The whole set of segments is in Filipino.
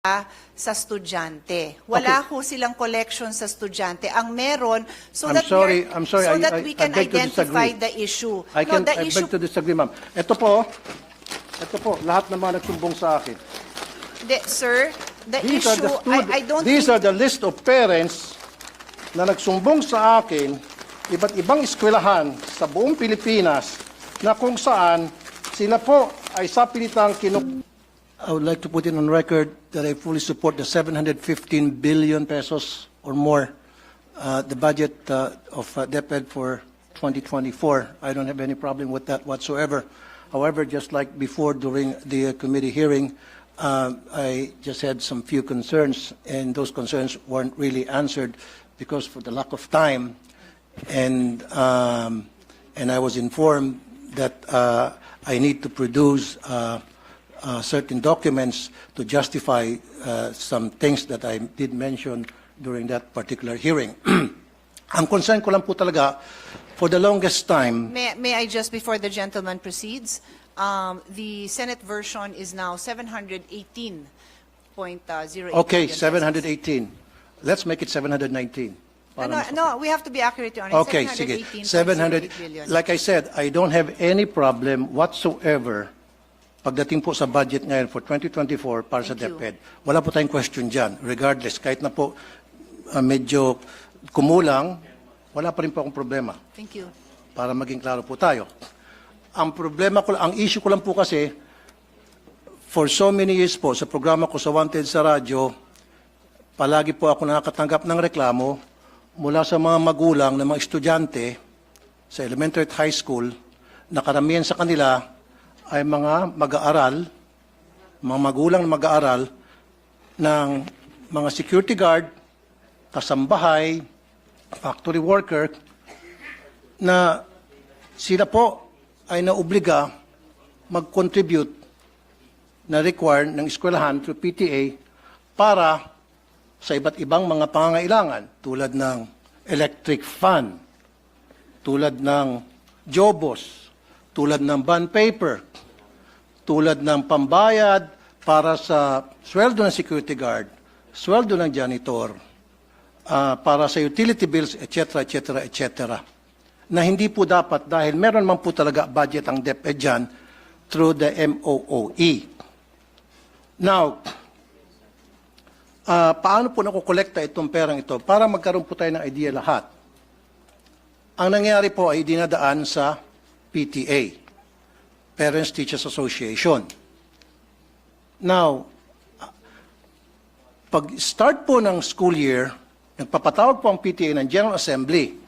sa estudyante. Wala ho silang collection sa estudyante. Ang meron, so I'm that sorry, we can I beg to identify disagree. the issue. I beg to disagree, ma'am. Ito po, lahat ng mga nagsumbong sa akin. Sir, the These issue, I don't These think, are the list of parents na nagsumbong sa akin, iba't ibang eskwelahan sa buong Pilipinas, na kung saan sila po ay sapilitang I would like to put it on record that I fully support the 715 billion pesos or more, the budget of DepEd for 2024. I don't have any problem with that whatsoever. However, just like before during the committee hearing, I just had some few concerns, and those concerns weren't really answered because for the lack of time, and I was informed that I need to produce certain documents to justify some things that I did mention during that particular hearing. Ang concern ko lang po talaga, for the longest time... May I just, before the gentleman proceeds, the Senate version is now 718.08 Okay, billion 718. Let's make it 719. No, we have to be accurate on it. Okay, sige. 700. Billion. Like I said, I don't have any problem whatsoever pagdating po sa budget ngayon for 2024 para sa DepEd. Wala po tayong question dyan. Regardless, kahit na po medyo kumulang, wala pa rin po akong problema. Thank you. Para maging klaro po tayo. Ang problema ko, ang issue ko lang po kasi, for so many years po, sa programa ko sa Wanted sa radyo, palagi po ako nakakatanggap ng reklamo mula sa mga magulang ng mga estudyante sa elementary at high school na karamihan sa kanila ay mga mag-aaral, mga magulang na mag-aaral ng mga security guard, kasambahay, factory worker, na sila po ay naobliga mag-contribute na require ng eskwelahan through PTA para sa iba't ibang mga pangangailangan tulad ng electric fan, tulad ng jobos, tulad ng bond paper, tulad ng pambayad para sa sweldo ng security guard, sweldo ng janitor, para sa utility bills, etc., etc., etc., na hindi po dapat dahil meron man po talaga budget ang DepEd dyan through the MOOE. Now, paano po nakukolekta itong perang ito? Para magkaroon po tayo ng idea lahat. Ang nangyari po ay dinadaan sa PTA, Parents Teachers Association. Now, pag-start po ng school year, nagpapatawag po ang PTA ng General Assembly.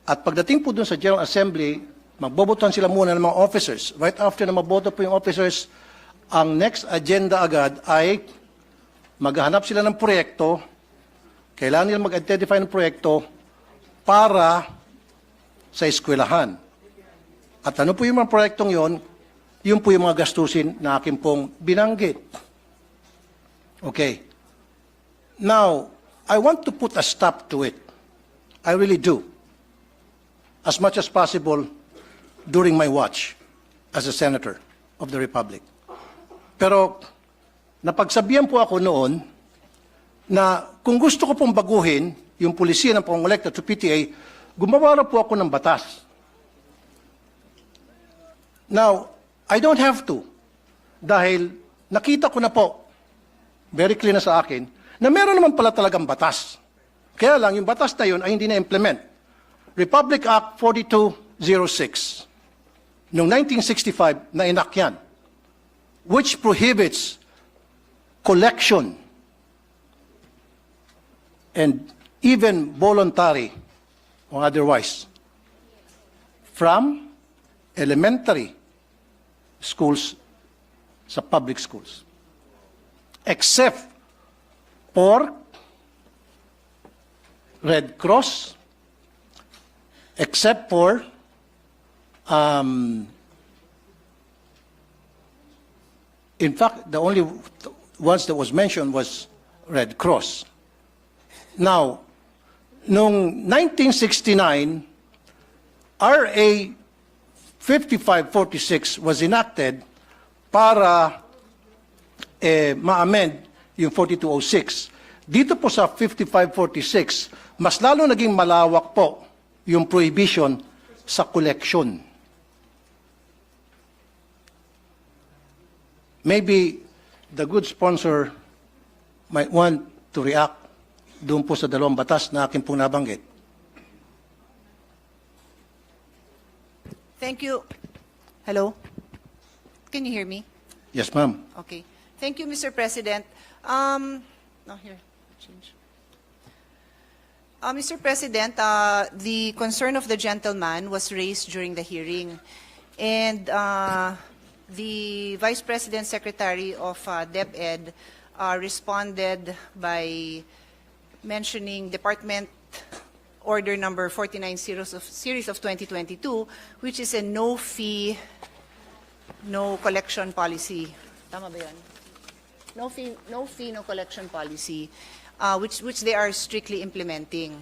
At pagdating po dun sa General Assembly, magbobotohan sila muna ng mga officers. Right after na maboto po yung officers, ang next agenda agad ay maghahanap sila ng proyekto, kailangan nila mag-identify ng proyekto para sa eskwelahan. At ano po yung mga proyektong yon? Yun po yung mga gastusin na akin pong binanggit. Okay. Now, I want to put a stop to it. I really do. As much as possible during my watch as a senator of the Republic. Pero, napagsabihan po ako noon na kung gusto ko pong baguhin yung polisiya ng pangolekta to PTA, gumawa po ako ng batas. Now, I don't have to dahil nakita ko na po, very clear na sa akin, na meron naman pala talagang batas. Kaya lang, yung batas na yun ay hindi na-implement. Republic Act 4206 noong 1965 na enact yan, which prohibits collection and even voluntary or otherwise from elementary schools sa public schools except for Red Cross, except for in fact, the only ones that was mentioned was Red Cross. Now, noong 1969, RA 5546 was enacted para ma-amend yung 4206. Dito po sa 5546, mas lalo naging malawak po yung prohibition sa collection. Maybe the good sponsor might want to react doon po sa dalawang batas na akin pong nabanggit. Thank you. Hello? Can you hear me? Yes, ma'am. Okay. Thank you, Mr. President. No, here. Change. Mr. President, the concern of the gentleman was raised during the hearing. And the Vice President Secretary of DepEd responded by mentioning Department Order number 49 series of 2022, which is a no fee, no collection policy. Tama ba yan? No fee, no collection policy, which they are strictly implementing.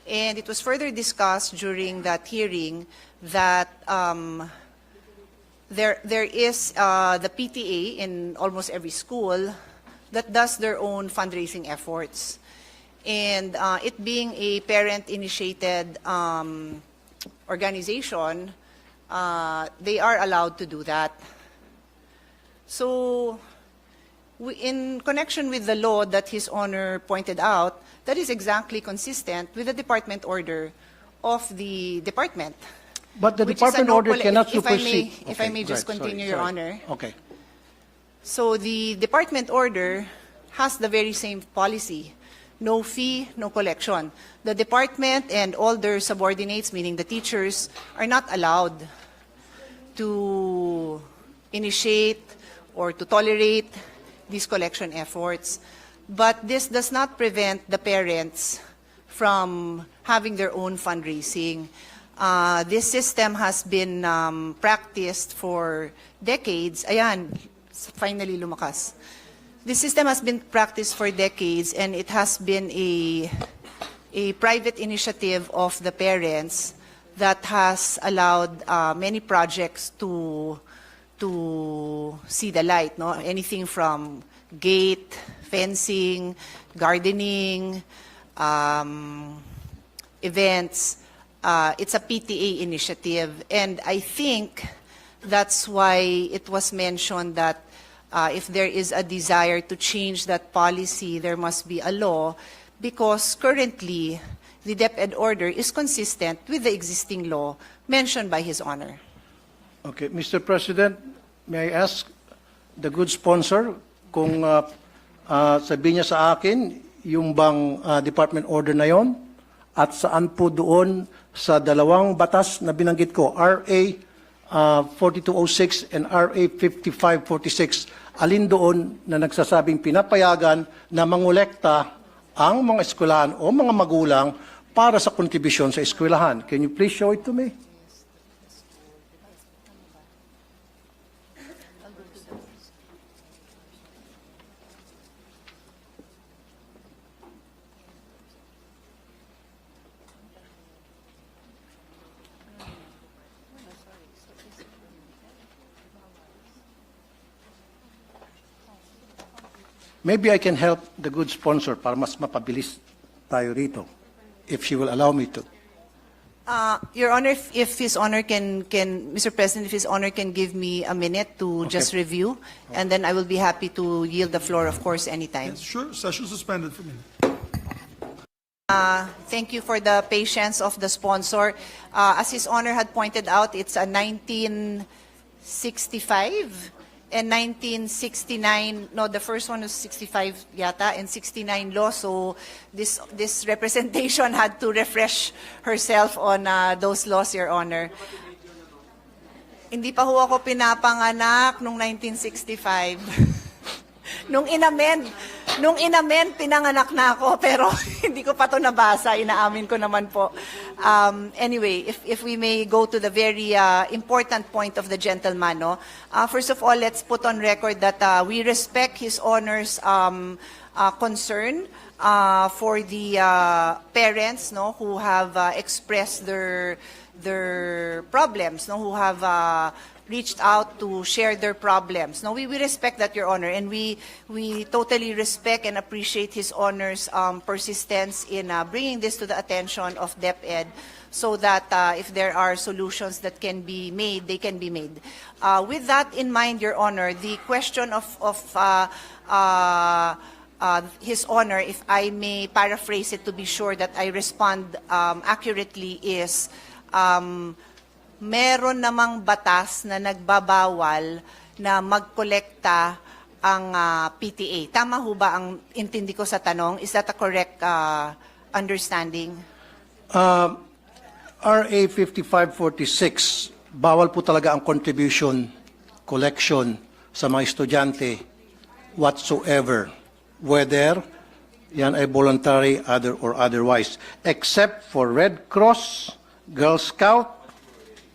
And it was further discussed during that hearing that there is the PTA in almost every school that does their own fundraising efforts. And it being a parent-initiated organization, they are allowed to do that. So, in connection with the law that His Honor pointed out, that is exactly consistent with the department order of the department. But the which is a department no order colle- cannot if I may- supersede. if I may just right, continue, sorry, Your sorry. Honor. Okay. So the department order has the very same policy. No fee, no collection. The department and all their subordinates, meaning the teachers, are not allowed to initiate or to tolerate these collection efforts. But this does not prevent the parents from having their own fundraising. This system has been practiced for decades. Ayan, finally lumakas. This system has been practiced for decades, and it has been a private initiative of the parents that has allowed many projects to see the light. No? Anything from gate, fencing, gardening, events. It's a PTA initiative, and I think that's why it was mentioned that if there is a desire to change that policy, there must be a law, because currently the DepEd order is consistent with the existing law mentioned by His Honor. Okay, Mr. President, may I ask the good sponsor kung sabihin niya sa akin yung bang department order na yon at saan po doon sa dalawang batas na binanggit ko, RA 4206 and RA 5546, alin doon na nagsasabing pinapayagan na mangolekta ang mga eskwelahan o mga magulang para sa kontribusyon sa eskwelahan. Can you please show it to me? Maybe I can help the good sponsor para mas mapabilis tayo rito, if she will allow me to. Your Honor, if His Honor Mr. President, if His Honor can give me a minute to just review, and then I will be happy to yield the floor, of course, anytime. Yes, sure. Session suspended for me. Thank you for the patience of the sponsor. As His Honor had pointed out, it's a 1965 and 1969, no, the first one was 65 yata, and 69 law, so this representation had to refresh herself on those laws, Your Honor. Hindi pa ho ako pinapanganak nung 1965. Nung inamend, pinanganak na ako, pero hindi ko pa to nabasa, inaamin ko naman po. Anyway, if we may go to the very important point of the gentleman, no? First of all, let's put on record that we respect His Honor's concern for the parents, no, who have expressed their problems, no, who have reached out to share their problems. No, we respect that, Your Honor, and we totally respect and appreciate His Honor's persistence in bringing this to the attention of DepEd, so that if there are solutions that can be made, they can be made. With that in mind, Your Honor, the question of His Honor, if I may paraphrase it to be sure that I respond accurately, is meron namang batas na nagbabawal na magkolekta ang PTA. Tama ho ba ang intindi ko sa tanong? Is that a correct understanding? RA 5546, bawal po talaga ang contribution, collection sa mga estudyante whatsoever, whether yan ay voluntary or otherwise, except for Red Cross, Girl Scout,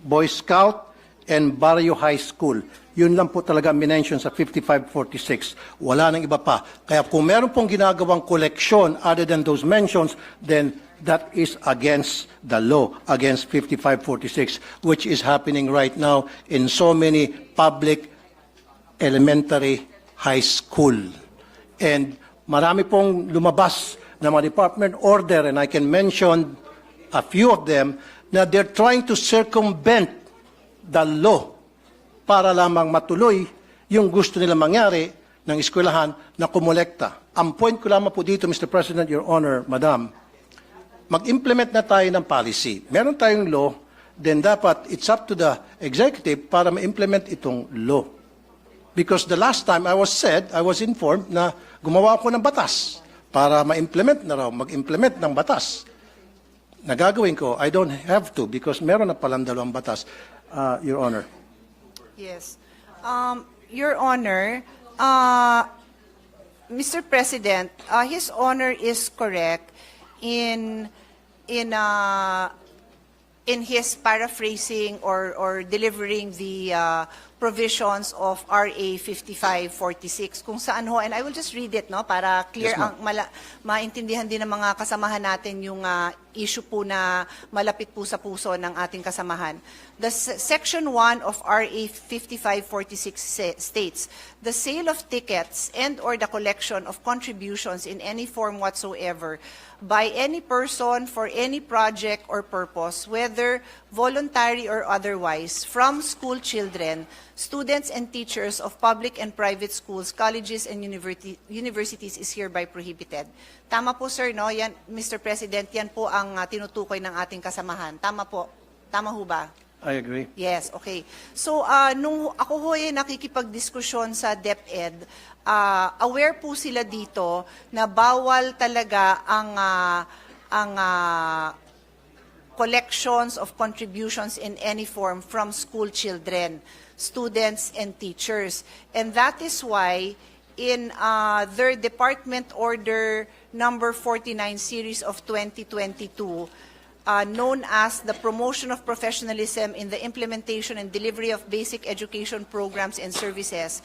Boy Scout, and Barrio High School. Yun lang po talaga minention sa 5546. Wala nang iba pa. Kaya kung meron pong ginagawang collection other than those mentions, then that is against the law, against 5546, which is happening right now in so many public elementary high school. And marami pong lumabas na mga department order, and I can mention a few of them, na they're trying to circumvent the law para lamang matuloy yung gusto nila mangyari ng eskwelahan na kumolekta. Ang point ko lamang po dito, Mr. President, Your Honor, Madam, mag-implement na tayo ng policy. Meron tayong law, then dapat it's up to the executive para ma-implement itong law. Because the last time I was informed na gumawa ako ng batas para ma-implement na raw, mag-implement ng batas. Nagagawin ko, I don't have to because meron na palang dalawang batas, Your Honor. Yes. Your Honor, Mr. President, His Honor is correct in his paraphrasing or delivering the provisions of RA 5546 kung saan ho, and I will just read it, no, para clear, Yes, maintindihan din ng mga kasamahan natin yung issue po na malapit po sa puso ng ating kasamahan. The Section 1 of RA 5546 states, the sale of tickets and or the collection of contributions in any form whatsoever by any person for any project or purpose, whether voluntary or otherwise, from school children, students and teachers of public and private schools, colleges and universities is hereby prohibited. Tama po, sir, no? Yan, Mr. President, yan po ang tinutukoy ng ating kasamahan. Tama po. Tama ho ba? I agree. Yes, okay. So, nung ako ho nakikipagdiskusyon sa DepEd, aware po sila dito na bawal talaga ang collections of contributions in any form from school children, students, and teachers. And that is why in their Department Order number 49 series of 2022, known as the Promotion of Professionalism in the Implementation and Delivery of Basic Education Programs and Services,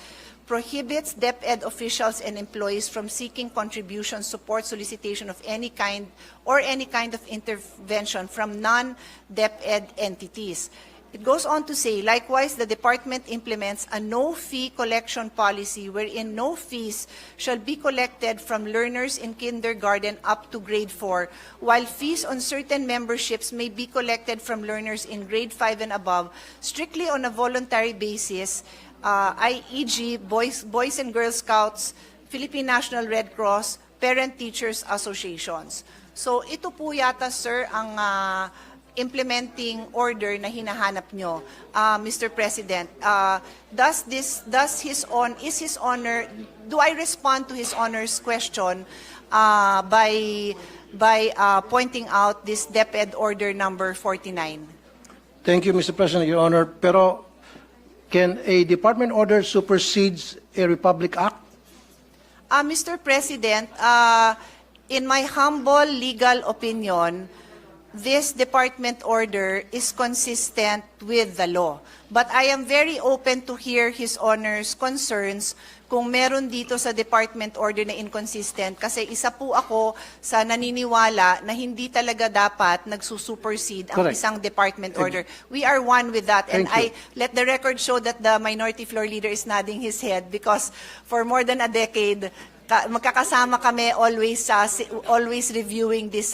prohibits DepEd officials and employees from seeking contribution, support, solicitation of any kind or any kind of intervention from non-DepEd entities. It goes on to say, likewise, the department implements a no-fee collection policy wherein no fees shall be collected from learners in kindergarten up to grade 4, while fees on certain memberships may be collected from learners in grade 5 and above, strictly on a voluntary basis, i.e.g. Boys and Girl Scouts, Philippine National Red Cross, Parent-Teachers Associations. So ito po yata, sir, ang implementing order na hinahanap nyo, Mr. President. Is His Honor, do I respond to His Honor's question by pointing out this DepEd order number 49? Thank you, Mr. President, Your Honor. Pero can a department order supersedes a Republic Act? Mr. President, in my humble legal opinion, this department order is consistent with the law. But I am very open to hear His Honor's concerns kung meron dito sa department order na inconsistent, kasi isa po ako sa naniniwala na hindi talaga dapat nagsusupersede ang Correct. isang department order. We are one with that. And Thank you. let the record show that the minority floor leader is nodding his head because for more than a decade, magkakasama kami always reviewing this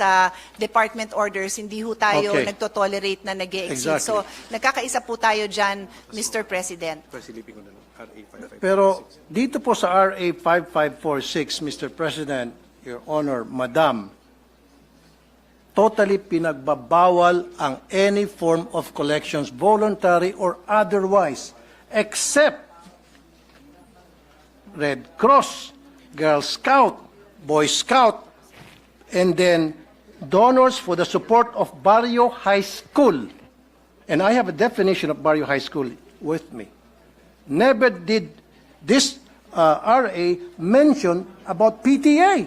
department orders. Hindi ho tayo Okay. nagtotolerate na nag-e-exceed. Exactly. So, nagkakaisa po tayo dyan, Mr. President. Pero dito po sa RA 5546, Mr. President, Your Honor, Madam, totally pinagbabawal ang any form of collections, voluntary or otherwise, except Red Cross, Girl Scout, Boy Scout, and then donors for the support of Barrio High School. And I have a definition of Barrio High School with me. Never did this RA mention about PTA.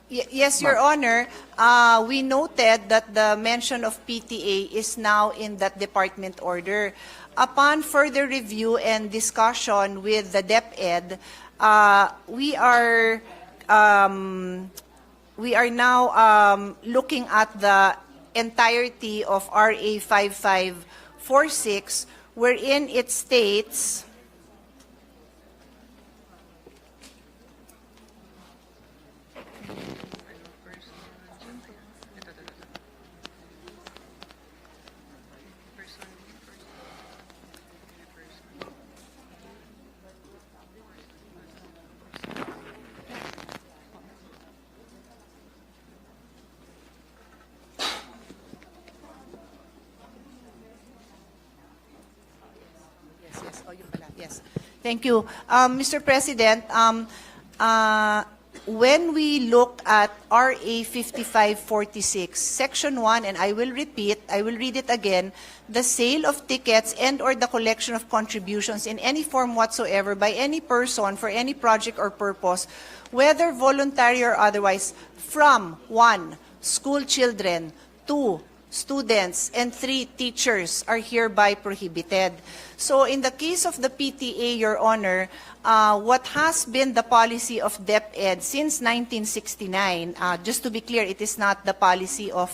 Yes, Your Honor. We noted that the mention of PTA is now in that department order. Upon further review and discussion with the DepEd, we are now looking at the entirety of RA 5546, wherein it states Yes. Thank you. Mr. President, when we look at RA 5546, Section 1, and I will read it again, the sale of tickets and or the collection of contributions in any form whatsoever by any person for any project or purpose, whether voluntary or otherwise, from 1, school children, 2, students, and 3, teachers are hereby prohibited. So in the case of the PTA, Your Honor, what has been the policy of DepEd since 1969, just to be clear, it is not the policy of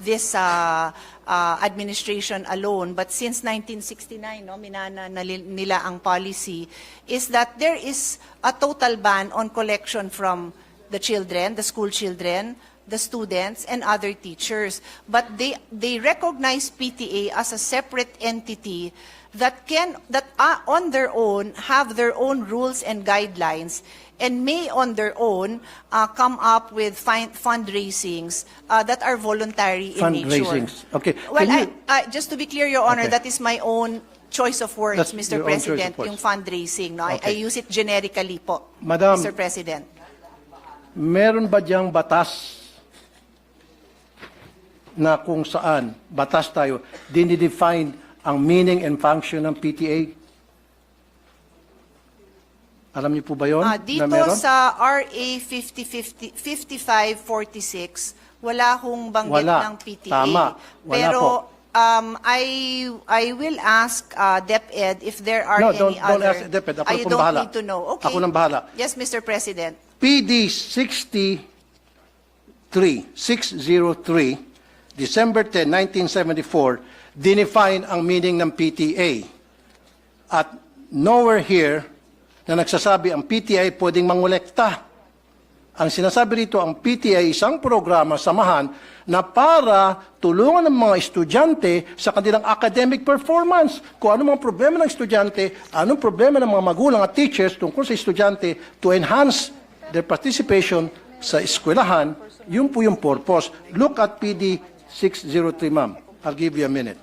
this administration alone, but since 1969, minana nila ang policy, is that there is a total ban on collection from the children, the school children, the students, and other teachers. But they recognize PTA as a separate entity that on their own have their own rules and guidelines and may on their own come up with fundraisings that are voluntary in nature. Fundraisings. Okay. Well, just to be clear, Your Honor, Okay. that is my own choice of words, That's Mr. your own choice of President, words. yung fundraising. No? I Okay. use it generically po, Madam, Mr. President. meron ba diyang batas na kung saan, batas tayo, dinidefine ang meaning and function ng PTA? Alam niyo po ba yun? Dito na meron? sa RA 5546, wala hong banggit Wala. ng PTA. Tama. Wala Pero po. I will ask DepEd if there are No, any don't other... ask DepEd. Ako I na pong don't bahala. need to know. Okay. Ako nang bahala. Yes, Mr. President. PD 603, December 10, 1974, dinefine ang meaning ng PTA. At nowhere here na nagsasabi ang PTA pwedeng mangolekta. Ang sinasabi rito, ang PTA isang programa, samahan, na para tulungan ng mga estudyante sa kanilang academic performance. Kung ano mga problema ng estudyante, anong problema ng mga magulang at teachers tungkol sa estudyante to enhance their participation sa eskwelahan, yun po yung purpose. Look at PD 603, ma'am. I'll give you a minute.